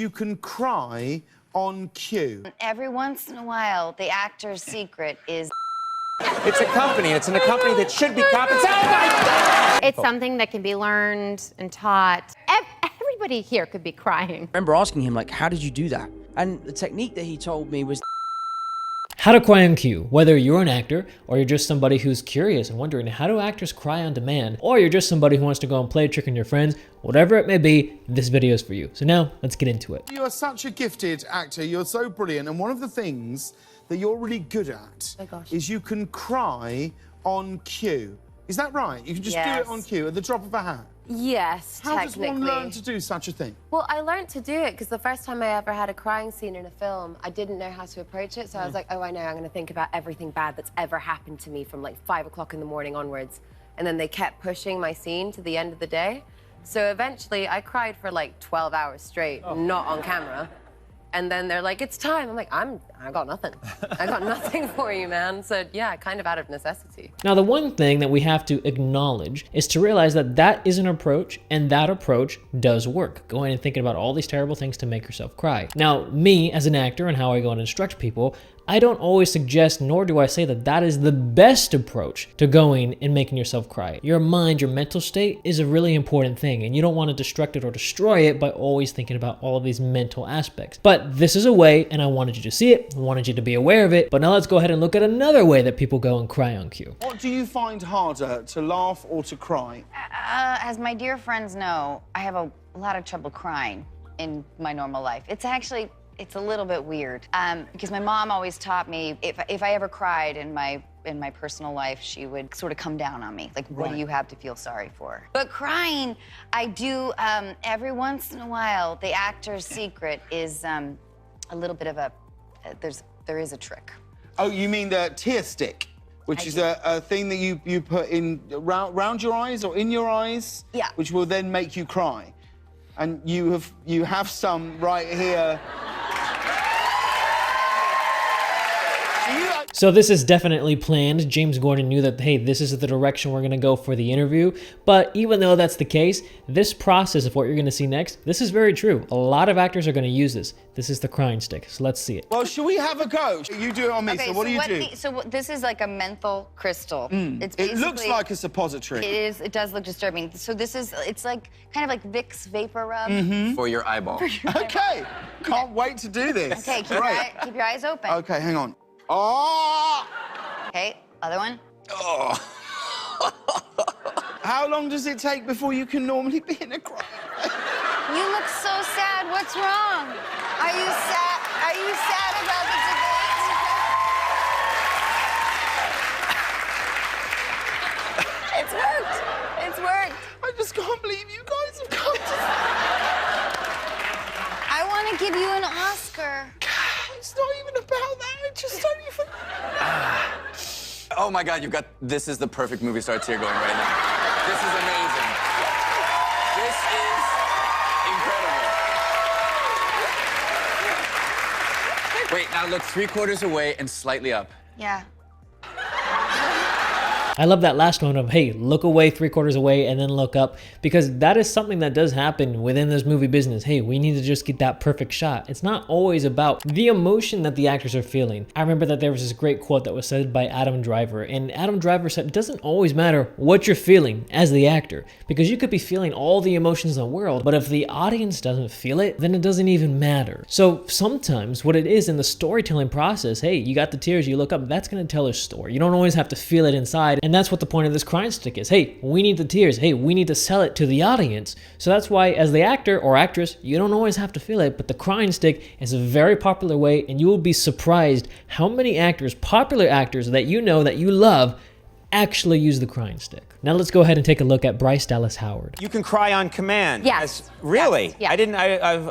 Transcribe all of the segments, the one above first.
You can cry on cue. Every once in a while, the actor's secret is... It's a company. It's in a company that should be compensated. Oh my God! It's something that can be learned and taught. Everybody here could be crying. I remember asking him, like, how did you do that? And the technique that he told me was... How to cry on cue. Whether you're an actor, or you're just somebody who's curious and wondering how do actors cry on demand, or you're just somebody who wants to go and play a trick on your friends, whatever it may be, this video is for you. So now, let's get into it. You are such a gifted actor, you're so brilliant, and one of the things that you're really good at is you can cry on cue. Is that right? You can just do it on cue at the drop of a hat? Yes, How technically. does one learn to do such a thing? Well, I learned to do it because the first time I ever had a crying scene in a film, I didn't know how to approach it. So I was like, oh, I know, I'm going to think about everything bad that's ever happened to me from like 5 o'clock in the morning onwards. And then they kept pushing my scene to the end of the day. So eventually I cried for like 12 hours straight, not on camera. And then they're like, it's time. I'm like, I got nothing. I got nothing for you, man. So yeah, kind of out of necessity. Now, the one thing that we have to acknowledge is to realize that that is an approach, and that approach does work. Going and thinking about all these terrible things to make yourself cry. Now, me as an actor and how I go and instruct people, I don't always suggest, nor do I say that that is the best approach to going and making yourself cry. Your mind, your mental state is a really important thing, and you don't want to destruct it or destroy it by always thinking about all of these mental aspects. But this is a way, and I wanted you to see it, I wanted you to be aware of it, but now let's go ahead and look at another way that people go and cry on cue. What do you find harder, to laugh or to cry? As my dear friends know, I have a lot of trouble crying in my normal life. It's a little bit weird because my mom always taught me if I ever cried in my personal life, she would sort of come down on me. Like, what do you have to feel sorry for? But crying, I do every once in a while. The actor's secret is a little bit of a, there is a trick. Oh, you mean the tear stick? Which is a thing that you put in round your eyes or in your eyes? Yeah. Which will then make you cry. And you have some right here. So this is definitely planned. James Gordon knew that, hey, this is the direction we're gonna go for the interview. But even though that's the case, this process of what you're gonna see next, this is very true. A lot of actors are gonna use this. This is the crying stick, so let's see it. Well, should we have a go? You do it on me, Okay, so what do you do? This is like a menthol crystal. It looks like a suppository. It is, it does look disturbing. So this is, it's like, kind of like Vicks Vapor Rub. For your eyeball. Okay, can't wait to do this. Okay, keep your eyes open. Okay, hang on. Oh! Okay, other one. Oh. How long does it take before you can normally be in a cry? You look so sad. What's wrong? Are you sad? Are you sad about the debate? It's worked. It's worked. I just can't believe you guys have come to... I want to give you an Oscar. It's not even about that. I just don't even... Oh my God, this is the perfect movie star tear going right now. This is amazing. This is incredible. Wait, now look 3/4 away and slightly up. Yeah. I love that last one of, hey, look away 3/4 away and then look up, because that is something that does happen within this movie business. Hey, we need to just get that perfect shot. It's not always about the emotion that the actors are feeling. I remember that there was this great quote that was said by Adam Driver, and Adam Driver said, it doesn't always matter what you're feeling as the actor, because you could be feeling all the emotions in the world, but if the audience doesn't feel it, then it doesn't even matter. So sometimes what it is in the storytelling process, hey, you got the tears, you look up, that's gonna tell a story. You don't always have to feel it inside, and that's what the point of this crying stick is. Hey, we need the tears. Hey, we need to sell it to the audience. So that's why as the actor or actress, you don't always have to feel it, but the crying stick is a very popular way, and you will be surprised how many actors, popular actors that you know, that you love, actually use the crying stick. Now let's go ahead and take a look at Bryce Dallas Howard. You can cry on command. Yes. Really? Yes.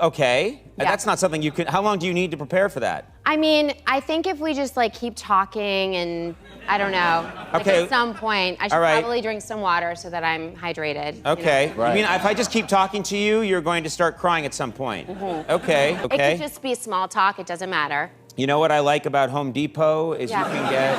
Okay. Yeah. That's not something you can, how long do you need to prepare for that? I mean, I think if we just like keep talking and I don't know, like Okay. at some point, I should All right. probably drink some water so that I'm hydrated. Okay. You know? You mean if I just keep talking to you, you're going to start crying at some point? Okay. It Okay. could just be small talk, it doesn't matter. You know what I like about Home Depot is Yeah. you can get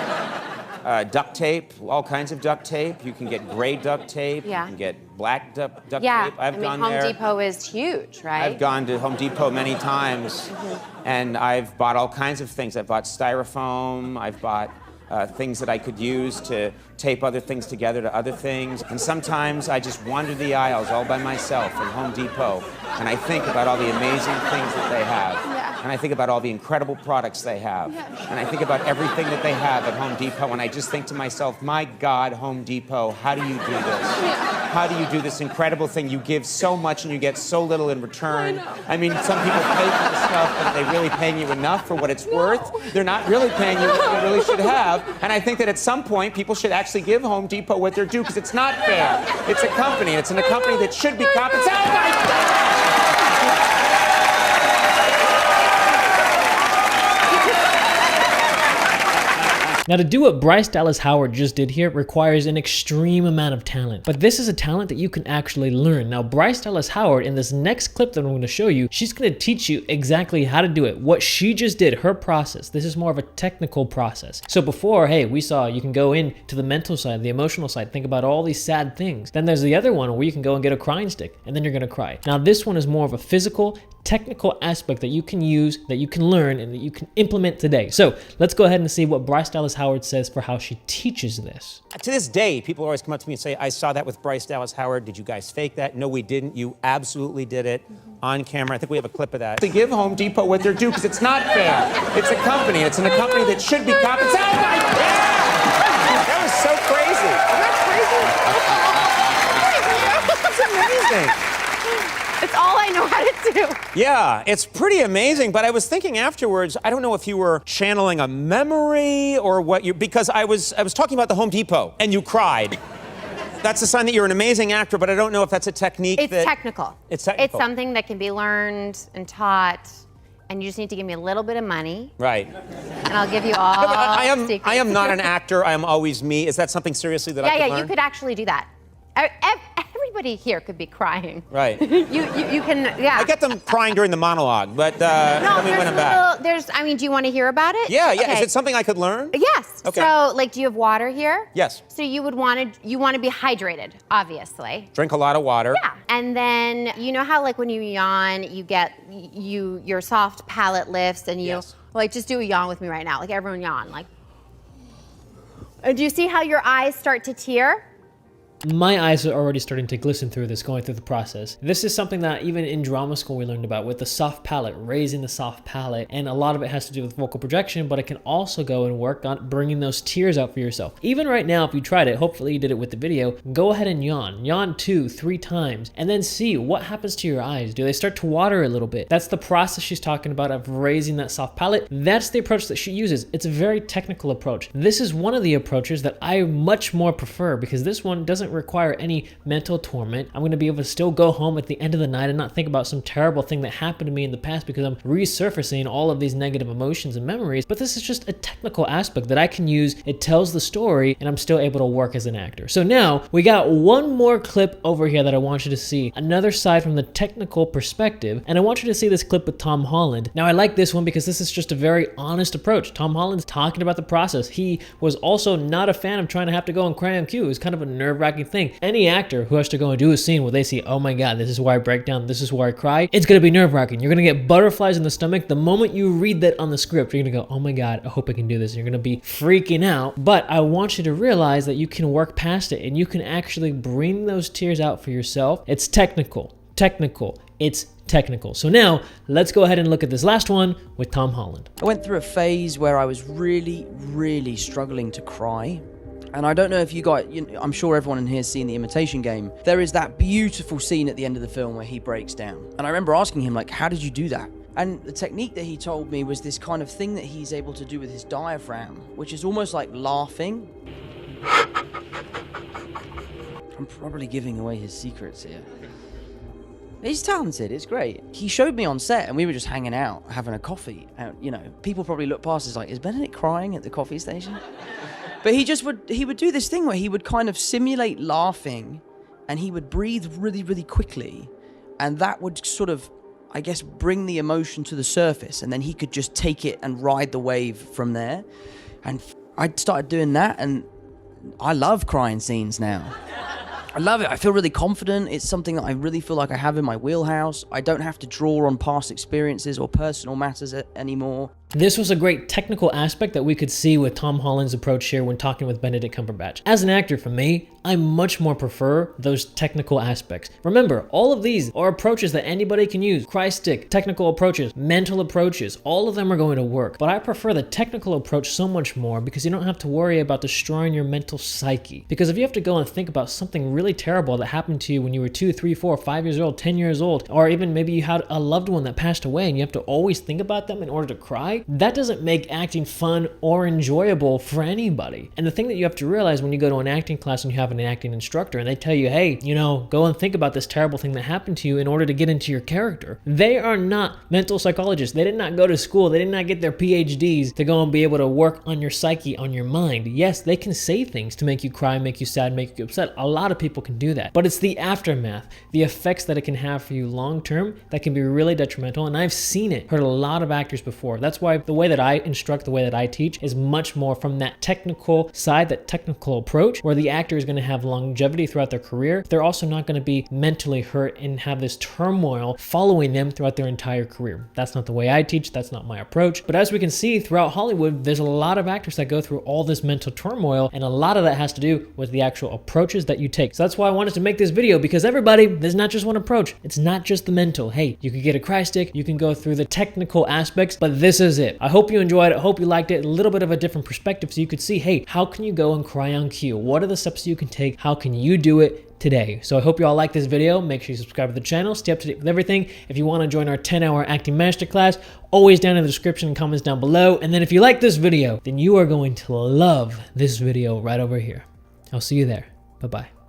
duct tape, all kinds of duct tape. You can get gray duct tape. Yeah. You can get black duct tape. I mean, Home Depot is huge, right? I've gone to Home Depot many times, and I've bought all kinds of things. I've bought styrofoam. I've bought things that I could use to tape other things together to other things. And sometimes I just wander the aisles all by myself at Home Depot, and I think about all the amazing things that they have. Yeah. And I think about all the incredible products they have. Yeah. And I think about everything that they have at Home Depot, and I just think to myself, my God, Home Depot, how do you do this? Yeah. How do you do this incredible thing? You give so much and you get so little in return. I mean, some people pay for the stuff, but are they really paying you enough for what it's worth? They're not really paying you what you really should have. And I think that at some point, people should actually give Home Depot what they're due, because it's not fair. It's a company, and it's in a company that should be compensated. Oh my God! Now, to do what Bryce Dallas Howard just did here requires an extreme amount of talent, but this is a talent that you can actually learn. Now, Bryce Dallas Howard, in this next clip that I'm going to show you, she's going to teach you exactly how to do it. What she just did, her process. This is more of a technical process. So before, hey, we saw you can go into the mental side, the emotional side, think about all these sad things. Then there's the other one where you can go and get a crying stick, and then you're going to cry. Now, this one is more of a physical, technical aspect that you can use, that you can learn, and that you can implement today. So let's go ahead and see what Bryce Dallas Howard says for how she teaches this. To this day, people always come up to me and say, I saw that with Bryce Dallas Howard. Did you guys fake that? No, we didn't. You absolutely did it on camera. I think we have a clip of that. To give Home Depot what they're due, because it's not fair. It's a company, and it's in a company that should be compensated. Oh my God! That was so crazy. Isn't that crazy? It's amazing. It's all I know how to do. Yeah, it's pretty amazing, but I was thinking afterwards, I don't know if you were channeling a memory or what you, because I was talking about the Home Depot, and you cried. That's a sign that you're an amazing actor, but I don't know if that's a technique It's technical. It's technical. It's something that can be learned and taught, and you just need to give me a little bit of money. Right. And I'll give you all secrets. I am not an actor. I am always me. Is that something seriously that I could learn? Yeah, you could actually do that. Everybody here could be crying. Right. You can, yeah. I get them crying during the monologue, but let me win them back. I mean, do you want to hear about it? Yeah. Okay. Is it something I could learn? Yes. Okay. So, like, do you have water here? Yes. So you want to be hydrated, obviously. Drink a lot of water. Yeah. And then, you know how, like, when you yawn, you get, your soft palate lifts, and Yes. like, just do a yawn with me right now. Like, everyone yawn. Like, and do you see how your eyes start to tear? My eyes are already starting to glisten through this, going through the process. This is something that even in drama school we learned about with the soft palate, raising the soft palate, and a lot of it has to do with vocal projection, but it can also go and work on bringing those tears out for yourself. Even right now, if you tried it, hopefully you did it with the video, go ahead and yawn. Yawn 2-3 times, and then see what happens to your eyes. Do they start to water a little bit? That's the process she's talking about of raising that soft palate. That's the approach that she uses. It's a very technical approach. This is one of the approaches that I much more prefer, because this one doesn't require any mental torment. I'm going to be able to still go home at the end of the night and not think about some terrible thing that happened to me in the past, because I'm resurfacing all of these negative emotions and memories. But this is just a technical aspect that I can use. It tells the story, and I'm still able to work as an actor. So now we got one more clip over here that I want you to see, another side from the technical perspective, and I want you to see this clip with Tom Holland. Now, I like this one because this is just a very honest approach. Tom Holland's talking about the process. He was also not a fan of trying to have to go and cry on cue. It was kind of a nerve-wracking thing. Any actor who has to go and do a scene where they see, oh my God, this is where I break down, this is where I cry, it's gonna be nerve-wracking. You're gonna get butterflies in the stomach. The moment you read that on the script, you're gonna go, oh my God, I hope I can do this. You're gonna be freaking out. But I want you to realize that you can work past it, and you can actually bring those tears out for yourself. It's technical. It's technical. So now let's go ahead and look at this last one with Tom Holland. I went through a phase where I was really struggling to cry. And I don't know if you guys, I'm sure everyone in here has seen The Imitation Game. There is that beautiful scene at the end of the film where he breaks down. And I remember asking him, like, how did you do that? And the technique that he told me was this kind of thing that he's able to do with his diaphragm, which is almost like laughing. I'm probably giving away his secrets here. He's talented, it's great. He showed me on set and we were just hanging out, having a coffee. And, people probably look past us like, is Benedict crying at the coffee station? But he would do this thing where he would kind of simulate laughing, and he would breathe really quickly, and that would sort of, I guess, bring the emotion to the surface, and then he could just take it and ride the wave from there. And I started doing that, and I love crying scenes now. I love it. I feel really confident. It's something that I really feel like I have in my wheelhouse. I don't have to draw on past experiences or personal matters anymore. This was a great technical aspect that we could see with Tom Holland's approach here when talking with Benedict Cumberbatch. As an actor, for me, I much more prefer those technical aspects. Remember, all of these are approaches that anybody can use. Cry stick, technical approaches, mental approaches, all of them are going to work. But I prefer the technical approach so much more because you don't have to worry about destroying your mental psyche. Because if you have to go and think about something really terrible that happened to you when you were 2, 3, 4, 5 years old, 10 years old, or even maybe you had a loved one that passed away and you have to always think about them in order to cry, that doesn't make acting fun or enjoyable for anybody. And the thing that you have to realize when you go to an acting class and you have an acting instructor and they tell you, hey, you know, go and think about this terrible thing that happened to you in order to get into your character. They are not mental psychologists. They did not go to school. They did not get their PhDs to go and be able to work on your psyche, on your mind. Yes, they can say things to make you cry, make you sad, make you upset. A lot of people can do that. But it's the aftermath, the effects that it can have for you long term that can be really detrimental. And I've seen it, heard a lot of actors before. That's why the way that I instruct, the way that I teach is much more from that technical side, that technical approach, where the actor is going to have longevity throughout their career. They're also not going to be mentally hurt and have this turmoil following them throughout their entire career. That's not the way I teach. That's not my approach. But as we can see throughout Hollywood, there's a lot of actors that go through all this mental turmoil, and a lot of that has to do with the actual approaches that you take. So that's why I wanted to make this video, because everybody, there's not just one approach. It's not just the mental. Hey, you can get a cry stick, you can go through the technical aspects, but this is it. I hope you enjoyed it. I hope you liked it. A little bit of a different perspective so you could see, hey, how can you go and cry on cue? What are the steps you can take? How can you do it today? So I hope you all like this video. Make sure you subscribe to the channel, stay up to date with everything. If you want to join our 10-hour acting masterclass, always down in the description and comments down below. And then if you like this video, then you are going to love this video right over here. I'll see you there. Bye-bye.